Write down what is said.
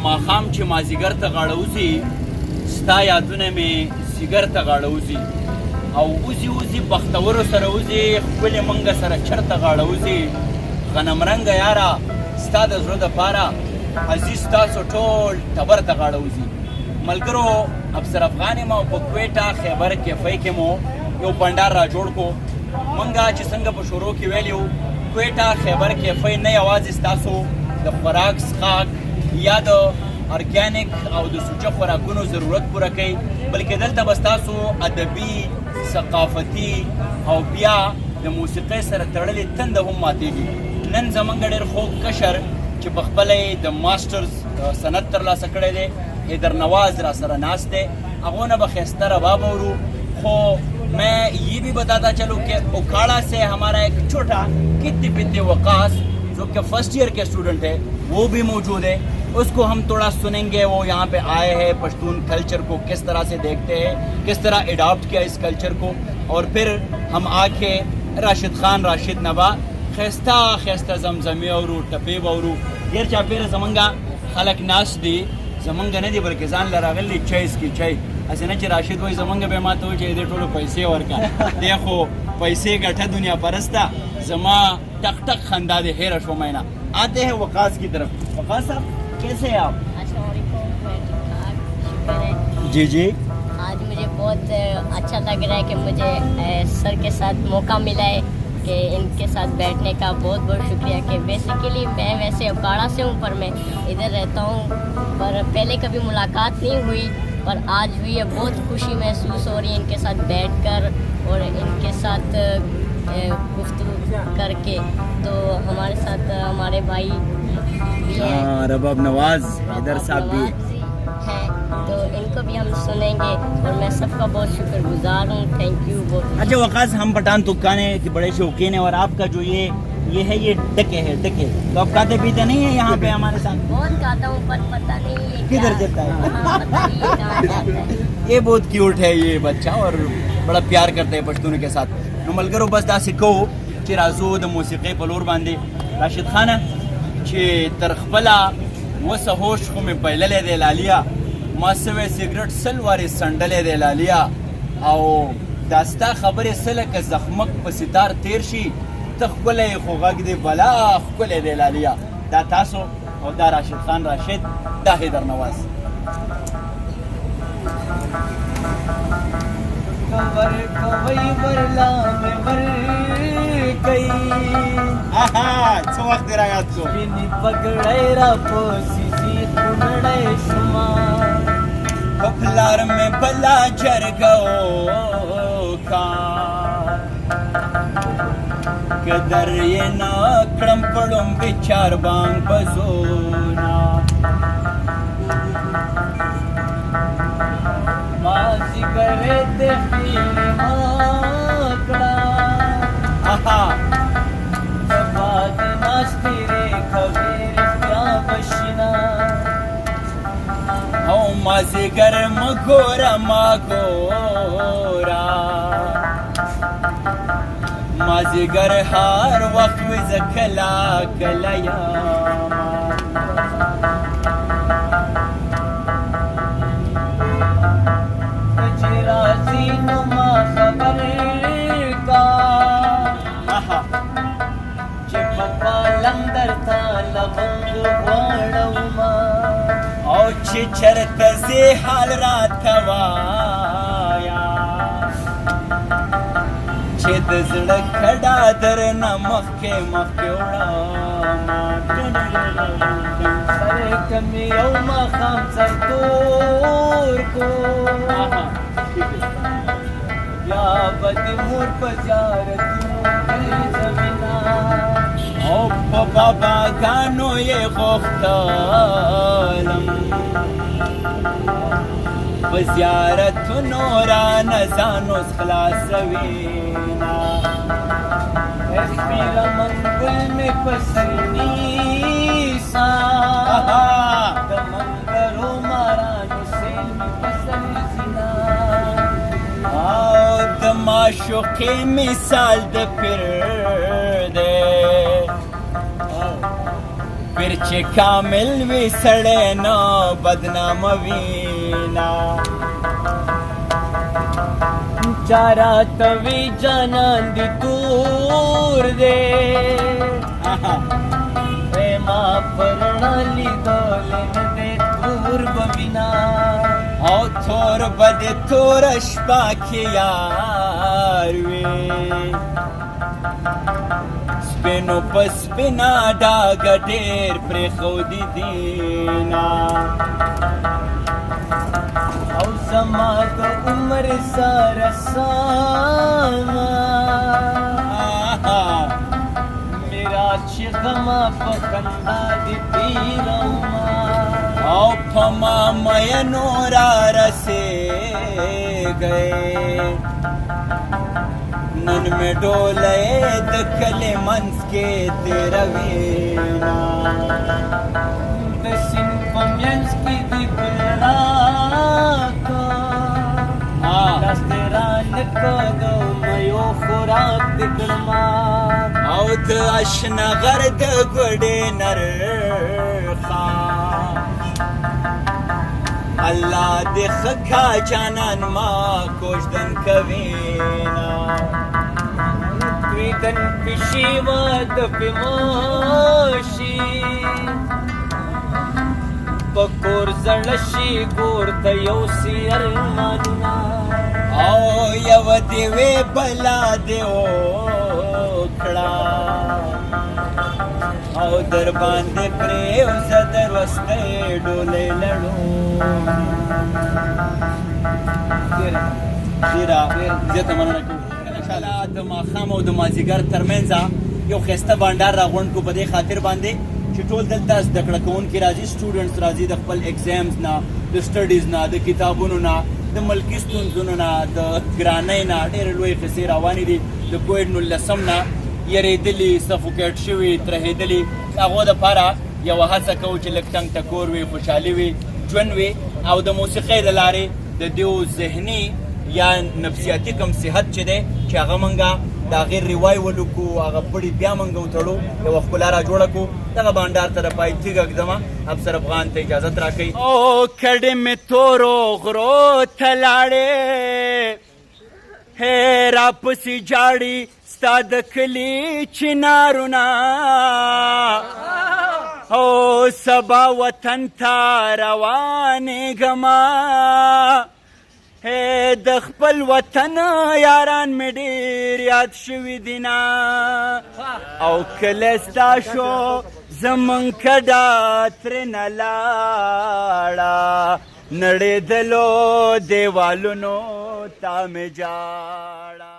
ماښام چې مازدیګر ته غاړه وځي ستا یادونه مې ځیګر ته غاړه وځي او وځي بختورو سره وځي ښکلې منګه سره چرته غاړه وځي غنمرنګه یاره ستا د زړه دپاره عزیز تاسو ټول ټبر ته غاړه وځي. ملګرو افسر افغان یم او په کویټه خیبر کیفۍ کې مو یو بنډار را جوړ کړو. منګه چې څنګه په شروع کې ویلي کویټه خیبر کیفۍ نه یوازې ستاسو د خوراک څښاک یا د ارګانیک او د سوچه خوراکونو ضرورت پوره کوي بلکې دلته به ستاسو ادبي ثقافتي او بیا د موسیقۍ سره تړلې تنده هم ماتېږي. نن زموږ ډېر خوږ کشر چې په خپله یې د ماسټرز سند ترلاسه کړی دی حیدر نواز را سره ناست دی هغو نه به ښایسته رباب اورو. خو میں یہ بھی بتاتا چلوں کہ اکھاڑا سے ہمارا ایک چھوٹا کتی پتی وقاص جو کہ فرسٹ ایئر کے اسٹوڈنٹ ہے وہ بھی موجود ہے. اس کو ہم تھوڑا سنیں گے. وہ یہاں پہ آئے ہیں پشتون کلچر کو کس طرح سے دیکھتے ہیں کس طرح اڈاپٹ کیا اس کلچر کو اور پھر ہم آ کے راشد خان راشد نوا خیسته خیسته زمزمې اورو ټپې به اورو. ډېر چاپېره زمونږ خلک ناست دي زمونږ نه دي بلکې ځان له راغلي چای څکي چای هسې نه چې راشد وایي زمونږ به ما ته وایي چې دې ټولو پیسې ورکړه دی خو پیسې ګټه دنیا پرسته زما ټک ټک خندا دې هېره شو مینا. آتے ہیں وقاص کی طرف. وقاص صاحب کیسے ہیں آپ؟ جی جی آج مجھے بہت اچھا لگ رہا ہے کہ مجھے سر کے ساتھ موقع ملا ہے کہ ان کے ساتھ بیٹھنے کا. بہت بہت شکریہ کہ بیسیکلی میں ویسے اکاڑا سے ہوں پر میں ادھر رہتا ہوں پر پہلے کبھی ملاقات نہیں ہوئی پر آج ہوئی ہے. بہت خوشی محسوس ہو رہی ہے ان کے ساتھ بیٹھ کر اور ان کے ساتھ گفتگو کر کے. تو ہمارے ساتھ ہمارے بھائی بھی ہیں رباب نواز حیدر صاحب بھی ہیں تو ان کو بھی ہم سنیں گے اور میں سب کا بہت شکر گزار ہوں. تھینک یو. اچھا وقاص ہم پٹھان تکانے کے بڑے شوقین ہیں اور آپ کا جو یہ ہے یہ ڈکے ہے ڈکے تو آپ کھاتے پیتے نہیں ہیں یہاں پہ ہمارے ساتھ؟ بہت کھاتا ہوں پر پتہ نہیں ہے کدھر جاتا ہے. کہاں جاتا ہے. یہ بہت کیوٹ ہے یہ بچہ اور بڑا پیار کرتے ہیں پښتون کے ساتھ. نو ملګرو بس داسې کوو چې راځو د موسیقۍ په لور باندې. راشد خانه چې تر خپله وسه هوش خو مې بایللی دی لالیا ما سوی سګرټ سل وارې سنډلی دی لالیا او دا ستا خبرې څه لکه زخمک په ستار تیر شي ته ښکلی خو غږ دی بلا ښکلی دی لالیا. دا تاسو او دا راشد خان راشد دا حیدر نواز. ور کوي ورلا مې ور کوي څه وخت دی را یاد شو سپینې پګړۍ را پسې ځي خونړی شوما په پلار مې بلا جرګه وکړه که در یې نه کړم پړم بچار بانګ په زونا مازدیګرې دې خیلې ما کړه سبا د ناستې ریښې رښتیا بشینه او مازدیګر مه ګوره ما ګوره مازدیګر هر وخت وي زه کله کله یمه چې راځي نو ما خبر کا چې په پالنګ درته لونګ غواړمه او چې چرته ځې حال راته وایه چې د زړه کډه درنه مخکې مخکې وړمه سره کمې یو ماښام سر تور کو یا به د مور په زیارتونو کې زمینه او په باباګانو یې غوښتلم په زیارتونو رانه ځان اوس خلاصوینه پیره منګل مې په سر نیسه د منګرو مارانو سیل مې په سر ځینه او د معشوقې مثال د پیر دی پھر چې کامل وي سړی نو بدنام وینا چارا توی جانان دی تور دے اے ماں پرنا لی دولن دے تور ببینا او تور بد تور شپا کې یار وي سپینو په سپینا ډاګ ډېر پرېښودي دینا او زما د عمر سره ساما میرا چې غما په خندا دې تیروما او په ما مینو را رسېږئ نن مې ډولۍ د کلي منځ کې تېروینا د سیند په منځ کې دې ګل راکړه لاس دې رانکړه د میو خوراک دې کړما او د اشنا غر د ګوډې نرخا الله دې خکا جانان ما کوژدن کوینا ویدن پشی واد پماشی پکور زړشی ګور ته یو سیر مانونا او یو دی وی بلا دی وکړه او در باندې پرېوزه دروستۍ ډولۍ لړو ډېره زیاته مننه کوم انشاءالله د ماښام او د مازدیګر ترمنځه یو ښایسته بانډار راغونډ کړو په دې خاطر باندې چې ټول دلته زده کړه کوونکي راځي سټوډنټس راځي د خپل ایگزامز نه د سټډیز نه د کتابونو نه د ملکي ستونزونو نه د ګرانۍ نه ډېرې لویې قصې روانې دي د کووډ 19 نه یریدلي سفوکیټ شوي ترهېدلي هغو دپاره یوه هڅه کوو چې لږ تنګ ټکور وي خوشحالي وي ژوند وي او د موسیقۍ د لارې د دیو ذهني یا نفسیاتي کم صحت چې دی چې هغه موږ د هغې ریوایول وکړو هغه پړي بیا موږ وتړو یوه ښکلا را جوړه کړو دغه بانډار ته د پای تیږه ږدمه افسر افغان ته اجازت راکوي او کډې مې تورو غرو ته لاړې هې راپسې جاړي ستا د کلي چنارونه او سبا وطن ته روانېږمه د خپل وطن یاران مې ډېر یاد شوي دینه او کله ستا شو زمونږ کډه ترېنه لاړه نړېدلو دیوالونو ته مې جاړه